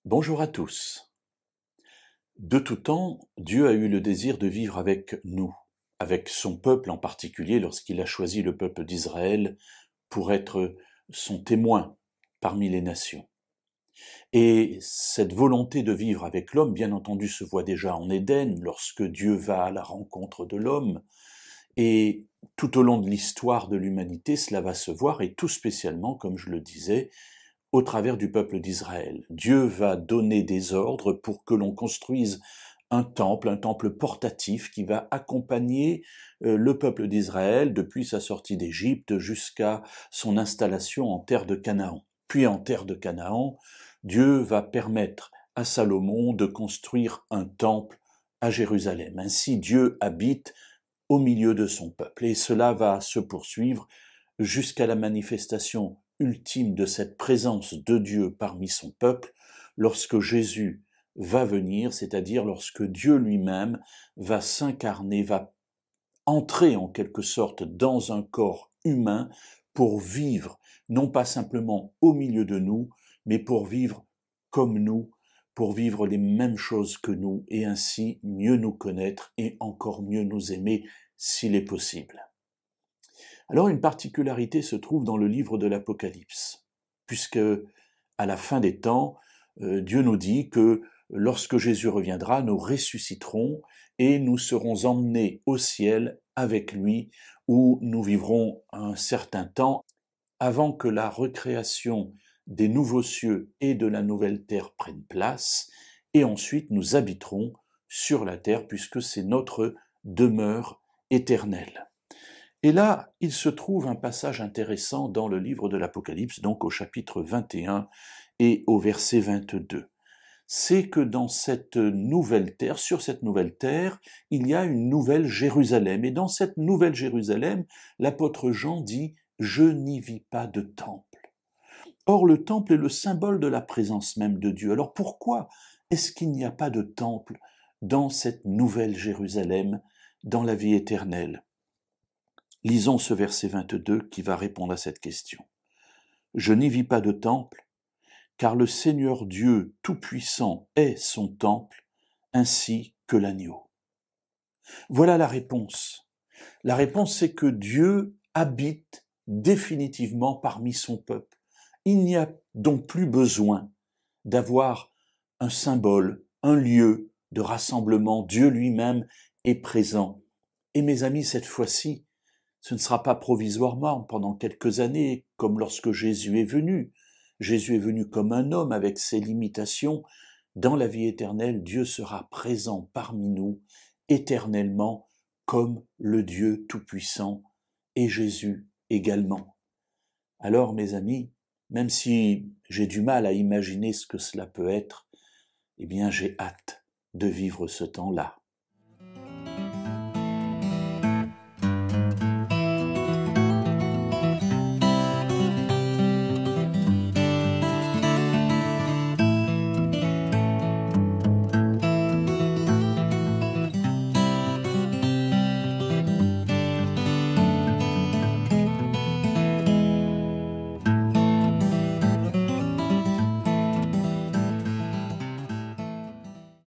Bonjour à tous. De tout temps, Dieu a eu le désir de vivre avec nous, avec son peuple en particulier lorsqu'il a choisi le peuple d'Israël pour être son témoin parmi les nations. Et cette volonté de vivre avec l'homme, bien entendu, se voit déjà en Éden, lorsque Dieu va à la rencontre de l'homme, et tout au long de l'histoire de l'humanité, cela va se voir, et tout spécialement, comme je le disais, au travers du peuple d'Israël. Dieu va donner des ordres pour que l'on construise un temple portatif qui va accompagner le peuple d'Israël depuis sa sortie d'Égypte jusqu'à son installation en terre de Canaan. Puis en terre de Canaan, Dieu va permettre à Salomon de construire un temple à Jérusalem. Ainsi, Dieu habite au milieu de son peuple. Et cela va se poursuivre jusqu'à la manifestation ultime de cette présence de Dieu parmi son peuple, lorsque Jésus va venir, c'est-à-dire lorsque Dieu lui-même va s'incarner, va entrer en quelque sorte dans un corps humain pour vivre, non pas simplement au milieu de nous, mais pour vivre comme nous, pour vivre les mêmes choses que nous, et ainsi mieux nous connaître et encore mieux nous aimer s'il est possible. Alors une particularité se trouve dans le livre de l'Apocalypse, puisque à la fin des temps, Dieu nous dit que lorsque Jésus reviendra, nous ressusciterons et nous serons emmenés au ciel avec lui, où nous vivrons un certain temps avant que la recréation des nouveaux cieux et de la nouvelle terre prenne place, et ensuite nous habiterons sur la terre, puisque c'est notre demeure éternelle. Et là, il se trouve un passage intéressant dans le livre de l'Apocalypse, donc au chapitre 21 et au verset 22. C'est que dans cette nouvelle terre, sur cette nouvelle terre, il y a une nouvelle Jérusalem. Et dans cette nouvelle Jérusalem, l'apôtre Jean dit « Je n'y vis pas de temple ». Or, le temple est le symbole de la présence même de Dieu. Alors pourquoi est-ce qu'il n'y a pas de temple dans cette nouvelle Jérusalem, dans la vie éternelle ? Lisons ce verset 22 qui va répondre à cette question. « Je n'y vis pas de temple, car le Seigneur Dieu Tout-Puissant est son temple, ainsi que l'agneau. » Voilà la réponse. La réponse, c'est que Dieu habite définitivement parmi son peuple. Il n'y a donc plus besoin d'avoir un symbole, un lieu de rassemblement. Dieu lui-même est présent. Et mes amis, cette fois-ci, ce ne sera pas provisoirement pendant quelques années, comme lorsque Jésus est venu. Jésus est venu comme un homme avec ses limitations. Dans la vie éternelle, Dieu sera présent parmi nous, éternellement, comme le Dieu Tout-Puissant, et Jésus également. Alors, mes amis, même si j'ai du mal à imaginer ce que cela peut être, eh bien, j'ai hâte de vivre ce temps-là.